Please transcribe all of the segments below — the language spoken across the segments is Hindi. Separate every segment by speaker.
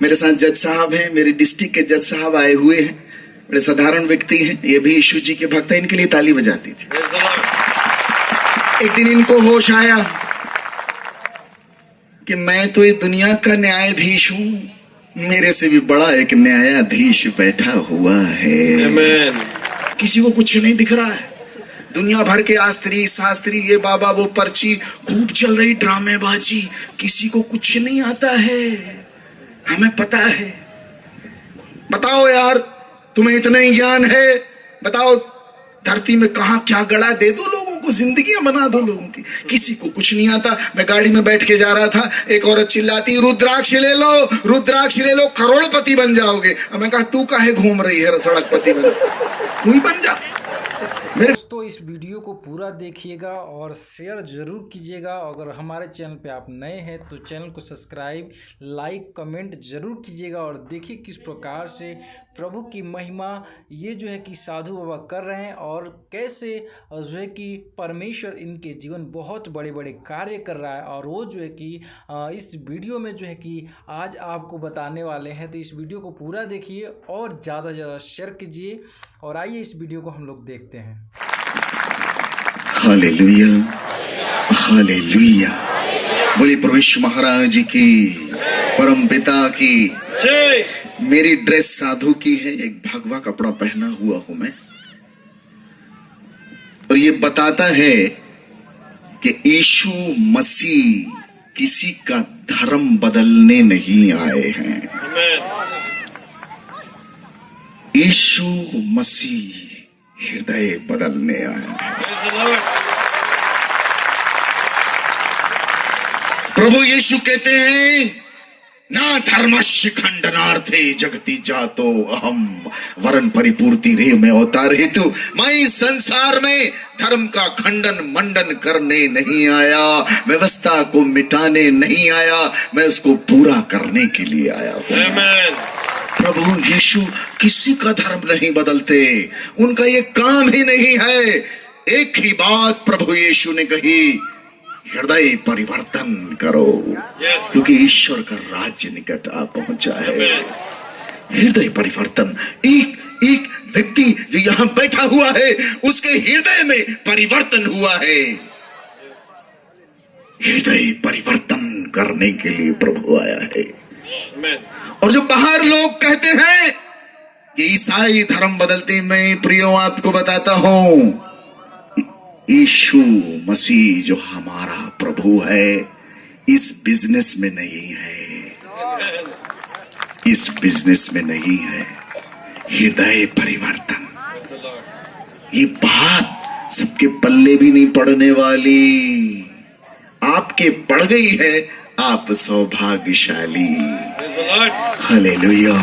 Speaker 1: मेरे साथ जज साहब हैं, मेरे डिस्ट्रिक्ट के जज साहब आए हुए हैं, बड़े साधारण व्यक्ति हैं, ये भी यीशु जी के भक्त हैं, इनके लिए ताली बजा दीजिए। एक दिन इनको होश आया कि मैं तो ये दुनिया का न्यायाधीश हूं, मेरे से भी बड़ा एक न्यायाधीश बैठा हुआ है। किसी को कुछ नहीं दिख रहा है, दुनिया भर के आस्त्री शास्त्री, ये बाबा वो पर्ची, खूब चल रही ड्रामेबाजी, किसी को कुछ नहीं आता है। हमें पता है। बताओ यार, तुम्हें इतना ही ज्ञान है, बताओ धरती में कहां क्या गड़ा, दे दो लोगों को, जिंदगियां बना दो लोगों की। किसी को कुछ नहीं आता। मैं गाड़ी में बैठ के जा रहा था, एक औरत चिल्लाती, रुद्राक्ष ले लो, रुद्राक्ष ले लो, करोड़पति बन जाओगे। अब मैं कहा, तू काहे घूम रही है सड़कपति बन, तू ही बन जा।
Speaker 2: दोस्तों, इस वीडियो को पूरा देखिएगा और शेयर ज़रूर कीजिएगा। अगर हमारे चैनल पे आप नए हैं तो चैनल को सब्सक्राइब, लाइक, कमेंट ज़रूर कीजिएगा और देखिए किस प्रकार से प्रभु की महिमा ये जो है कि साधु बाबा कर रहे हैं और कैसे जो है कि परमेश्वर इनके जीवन बहुत बड़े बड़े कार्य कर रहा है। और वो जो है कि इस वीडियो में जो है कि आज आपको बताने वाले हैं, तो इस वीडियो को पूरा देखिए और ज़्यादा से ज़्यादा शेयर कीजिए। और आइए इस वीडियो को हम लोग देखते हैं।
Speaker 1: Hallelujah, hallelujah. बोली परमेश्वर महाराज की, परम पिता की। मेरी ड्रेस साधु की है, एक भगवा कपड़ा पहना हुआ हूं मैं, और ये बताता है कि यीशु मसीह किसी का धर्म बदलने नहीं आए हैं। यीशु मसीह हृदय बदलने आए हैं। प्रभु यीशु कहते हैं, ना धर्मस्य खंडनार्थे जगति जातो अहम वरन परिपूर्ति रे में अवतार हेतु। मैं संसार में धर्म का खंडन मंडन करने नहीं आया, व्यवस्था को मिटाने नहीं आया, मैं उसको पूरा करने के लिए आया हूं। प्रभु यीशु किसी का धर्म नहीं बदलते, उनका ये काम ही नहीं है। एक ही बात प्रभु यीशु ने कही, हृदय परिवर्तन करो, क्योंकि ईश्वर का राज्य निकट आ पहुंचा है। हृदय परिवर्तन। एक एक व्यक्ति जो यहां बैठा हुआ है, उसके हृदय में परिवर्तन हुआ है। हृदय परिवर्तन करने के लिए प्रभु आया है। और जो बाहर लोग कहते हैं कि ईसाई धर्म बदलते, मैं प्रियो आपको बताता हूं, यीशु मसीह जो हमारा प्रभु है, इस बिजनेस में नहीं है, इस बिजनेस में नहीं है। हृदय परिवर्तन, ये बात सबके पल्ले भी नहीं पड़ने वाली। आपके पड़ गई है, आप सौभाग्यशाली। हालेलुया।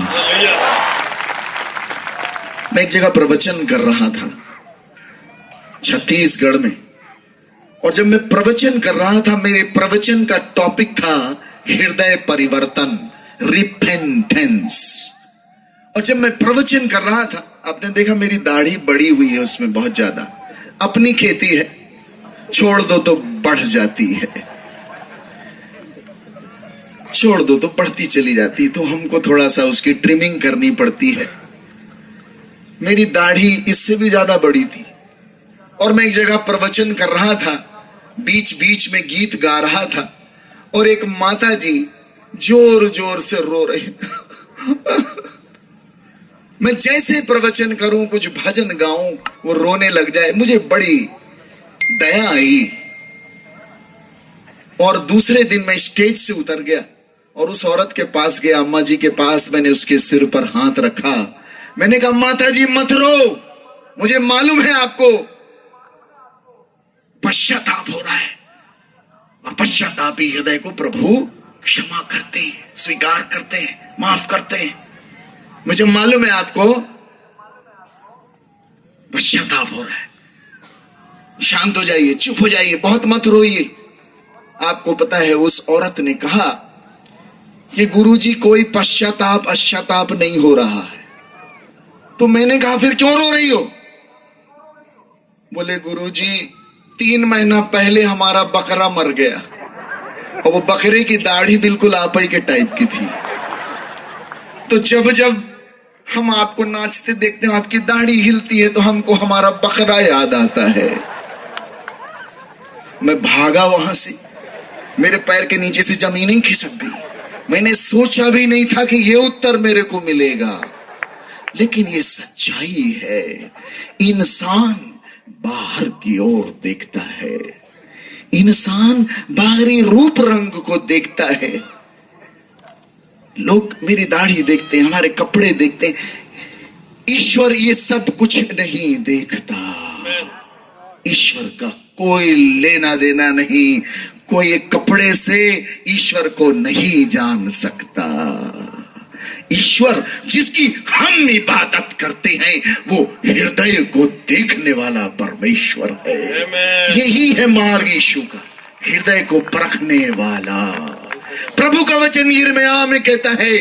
Speaker 1: मैं एक जगह प्रवचन कर रहा था छत्तीसगढ़ में, और जब मैं प्रवचन कर रहा था, मेरे प्रवचन का टॉपिक था हृदय परिवर्तन, रिपेंटेंस। और जब मैं प्रवचन कर रहा था, आपने देखा मेरी दाढ़ी बड़ी हुई है, उसमें बहुत ज्यादा। अपनी खेती है, छोड़ दो तो बढ़ जाती है, छोड़ दो तो बढ़ती चली जाती, तो हमको थोड़ा सा उसकी ट्रिमिंग करनी पड़ती है। मेरी दाढ़ी इससे भी ज्यादा बड़ी थी, और मैं एक जगह प्रवचन कर रहा था, बीच बीच में गीत गा रहा था, और एक माता जी जोर जोर से रो रही। मैं जैसे प्रवचन करूं, कुछ भजन गाऊं, वो रोने लग जाए, मुझे बड़ी दया आई। और दूसरे दिन मैं स्टेज से उतर गया और उस औरत के पास गया, अम्मा जी के पास। मैंने उसके सिर पर हाथ रखा, मैंने कहा, माता जी मत रो, मुझे मालूम है आपको पश्चाताप हो रहा है, और पश्चातापी हृदय को प्रभु क्षमा करते हैं, स्वीकार करते हैं, माफ करते हैं। मुझे मालूम है आपको पश्चाताप हो रहा है, शांत हो जाइए, चुप हो जाइए, बहुत मत रोइए। आपको पता है, उस औरत ने कहा कि गुरुजी कोई पश्चाताप नहीं हो रहा है। तो मैंने कहा, फिर क्यों रो रही हो? बोले, गुरुजी 3 महीना पहले हमारा बकरा मर गया, और वो बकरे की दाढ़ी बिल्कुल आप ही के टाइप की थी। तो जब जब हम आपको नाचते देखते हैं, आपकी दाढ़ी हिलती है, तो हमको हमारा बकरा याद आता है। मैं भागा वहां से, मेरे पैर के नीचे से जमीन ही खिसक गई। मैंने सोचा भी नहीं था कि ये उत्तर मेरे को मिलेगा, लेकिन ये सच्चाई है। इंसान बाहर की ओर देखता है, इंसान बाहरी रूप रंग को देखता है। लोग मेरी दाढ़ी देखते हैं, हमारे कपड़े देखते हैं, ईश्वर ये सब कुछ नहीं देखता। ईश्वर का कोई लेना देना नहीं, कोई एक कपड़े से ईश्वर को नहीं जान सकता। ईश्वर जिसकी हम इबादत करते हैं वो हृदय को देखने वाला परमेश्वर है। यही है मार्ग यीशु का, हृदय को परखने वाला। प्रभु का वचन यिर्मयाह में कहता है,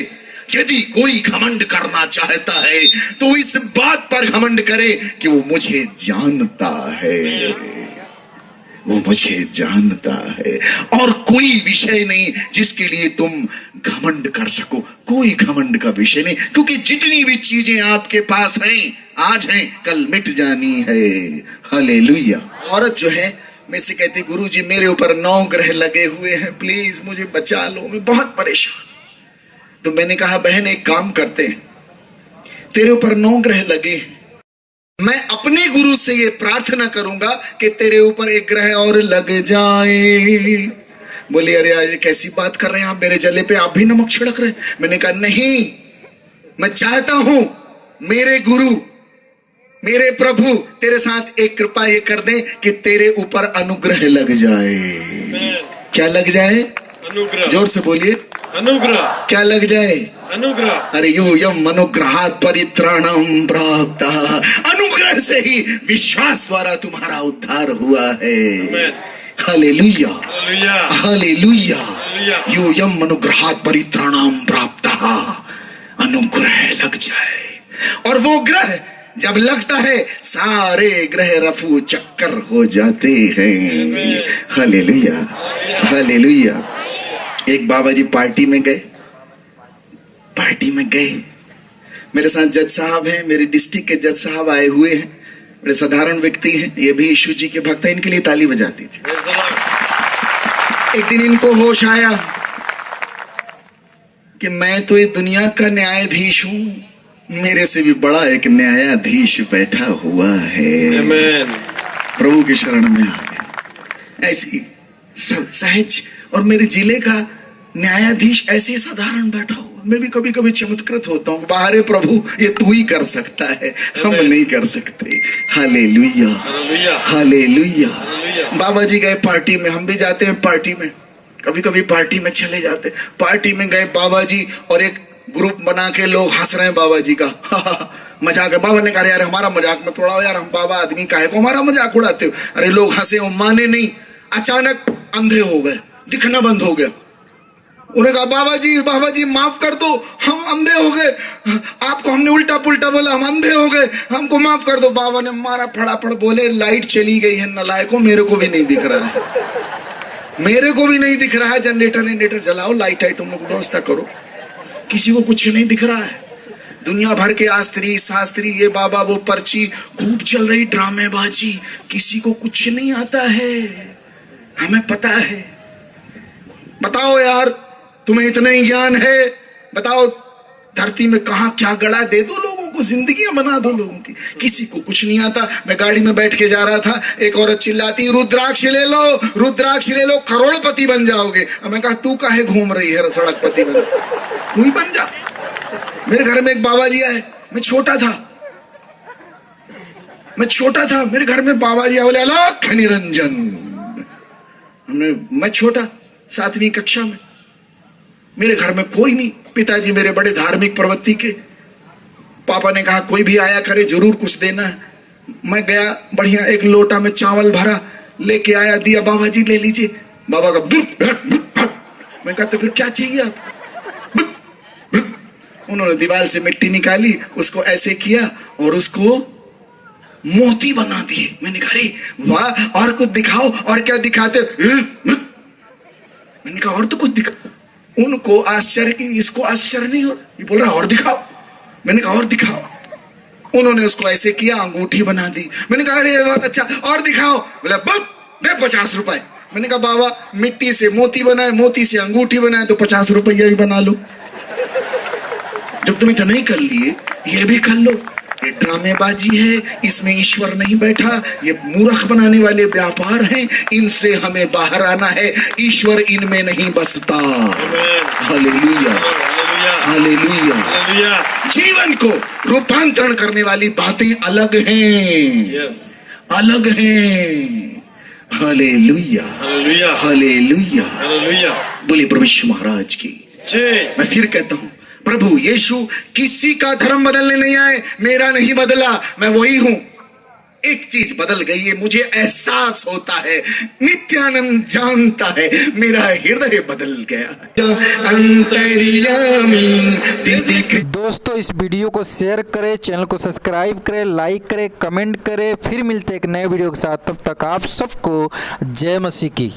Speaker 1: यदि कोई घमंड करना चाहता है तो इस बात पर घमंड करे कि वो मुझे जानता है, वो मुझे जानता है। और कोई विषय नहीं जिसके लिए तुम घमंड कर सको, कोई घमंड का विषय नहीं, क्योंकि जितनी भी चीजें आपके पास हैं, आज हैं, कल मिट जानी है। हालेलुया। औरत जो है मैं से कहती, गुरुजी मेरे ऊपर 9 ग्रह लगे हुए हैं, प्लीज मुझे बचा लो, मैं बहुत परेशान। तो मैंने कहा बहन एक काम करते हैं, तेरे ऊपर 9 ग्रह लगे, मैं अपने गुरु से ये प्रार्थना करूंगा कि तेरे ऊपर एक ग्रह और लग जाए। बोली अरे यार कैसी बात कर रहे हैं आप, मेरे जले पे आप भी नमक छिड़क रहे। मैंने कहा नहीं, मैं चाहता हूं मेरे गुरु मेरे प्रभु तेरे साथ एक कृपा ये कर दे कि तेरे ऊपर अनुग्रह लग जाए। क्या लग जाए?
Speaker 3: अनुग्रह।
Speaker 1: जोर से बोलिए,
Speaker 3: अनुग्रह।
Speaker 1: क्या लग जाए?
Speaker 3: अनुग्रह।
Speaker 1: अरे यूयम अनुग्रहात् परित्राणम प्राप्त। अनुग्रह से ही विश्वास द्वारा तुम्हारा उद्धार हुआ है। Hallelujah, hallelujah. यूयम अनुग्रहात् परित्राणम प्राप्त। अनुग्रह लग जाए, और वो ग्रह जब लगता है सारे ग्रह रफू चक्कर हो जाते हैं। Hallelujah, hallelujah. एक बाबा जी पार्टी में गए, मेरे साथ जज साहब हैं, मेरे डिस्ट्रिक्ट के जज साहब आए हुए हैं, बड़े साधारण व्यक्ति हैं, ये भी यीशु जी के भक्त हैं, इनके लिए ताली बजा दीजिए। एक दिन इनको होश आया कि मैं तो ये दुनिया का न्यायाधीश हूं, मेरे से भी बड़ा एक न्यायाधीश बैठा हुआ है। प्रभु की शरण में आ गए, ऐसी सहज, और मेरे जिले का न्यायाधीश ऐसे साधारण बैठा हुआ। मैं भी कभी कभी चमत्कृत होता हूँ, बाहर प्रभु ये तू ही कर सकता है, हम नहीं कर सकते। Hallelujah, hallelujah. बाबा जी गए पार्टी में, हम भी जाते हैं पार्टी में, कभी कभी पार्टी में चले जाते। पार्टी में गए बाबा जी, और एक ग्रुप बना के लोग हंस रहे हैं बाबा जी का, मजाक है। बाबा ने कहा यार हमारा मजाक मत उड़ाओ यार, हम बाबा आदमी काहे को हमारा मजाक उड़ाते हो। अरे लोग हंसे, वो माने नहीं, अचानक अंधे हो गए, दिखना बंद हो गया। उन्होंने कहा बाबा जी माफ कर दो, हम अंधे हो गए, आपको हमने उल्टा पुल्टा बोला, हम अंधे हो गए, हमको माफ कर दो। बाबा ने मारा फटाफट, बोले लाइट चली गई है नलायकों, मेरे को भी नहीं दिख रहा है, मेरे को भी नहीं दिख रहा है, जनरेटर जलाओ, लाइट है तुम लोग व्यवस्था करो, किसी को कुछ नहीं दिख रहा है। दुनिया भर के आस्त्री शास्त्री, ये बाबा वो पर्ची, खूब चल रही ड्रामेबाजी, किसी को कुछ नहीं आता है, हमें पता है। बताओ यार, तुम्हें इतना ही ज्ञान है, बताओ धरती में कहां क्या गड़ा, दे दो लोगों को, जिंदगियां बना दो लोगों की, किसी को कुछ नहीं आता। मैं गाड़ी में बैठ के जा रहा था, एक औरत चिल्लाती रुद्राक्ष ले लो, रुद्राक्ष ले लो, करोड़पति बन जाओगे। मैं कहा तू काहे घूम रही है सड़कपति बन, तू ही बन जा। मेरे घर में एक बाबा जी आए, मैं छोटा था, मेरे घर में बाबा जी बोले अलख निरंजन। मैं छोटा, 7वीं कक्षा में, मेरे घर में कोई नहीं, पिताजी मेरे बड़े धार्मिक प्रवृत्ति के, पापा ने कहा कोई भी आया करे जरूर कुछ देना है। मैं गया, बढ़िया एक लोटा में चावल भरा, लेके आया, दिया, बाबा जी ले लीजिए। बाबा का मैं कहा तो फिर क्या चाहिए आप? उन्होंने दीवार से मिट्टी निकाली, उसको ऐसे किया और उसको मोती बना दिए। मैंने कहा अरे वाह, और कुछ दिखाओ, और क्या दिखाते? मैंने कहा और तो कुछ दिखा। उनको आश्चर्य की, इसको आश्चर्य नहीं हो, ये बोल रहा और दिखाओ। मैंने कहा और दिखाओ। उन्होंने उसको ऐसे किया, अंगूठी बना दी। मैंने कहा अरे बहुत अच्छा, और दिखाओ। बोला बब दे 50 रुपए। मैंने कहा बाबा मिट्टी से मोती बनाए, मोती से अंगूठी बनाए, तो 50 रुपया भी बना लो। जब तुम इतना नहीं कर लिए, ये भी कर लो। ये ड्रामेबाजी है, इसमें ईश्वर नहीं बैठा, ये मूर्ख बनाने वाले व्यापार हैं, इनसे हमें बाहर आना है। ईश्वर इनमें नहीं बसता। Hallelujah, hallelujah.
Speaker 3: हालेलुया।
Speaker 1: जीवन को रूपांतरण करने वाली बातें अलग हैं,
Speaker 3: यस।
Speaker 1: अलग हैं। Hallelujah,
Speaker 3: hallelujah.
Speaker 1: हालेलुया।
Speaker 3: हालेलुया।
Speaker 1: बोले प्रभु यीशु महाराज की।
Speaker 3: जय।
Speaker 1: मैं फिर कहता हूं, प्रभु यीशु किसी का धर्म बदलने नहीं आए। मेरा नहीं बदला, मैं वही हूं। एक चीज बदल गई है, मुझे एहसास होता है, नित्यानंद जानता है, मेरा हृदय बदल गया। अंतर्यामी।
Speaker 2: दोस्तों इस वीडियो को शेयर करें, चैनल को सब्सक्राइब करें, लाइक करें, कमेंट करें। फिर मिलते हैं एक नए वीडियो के साथ। तब तक आप सबको जय मसीह की।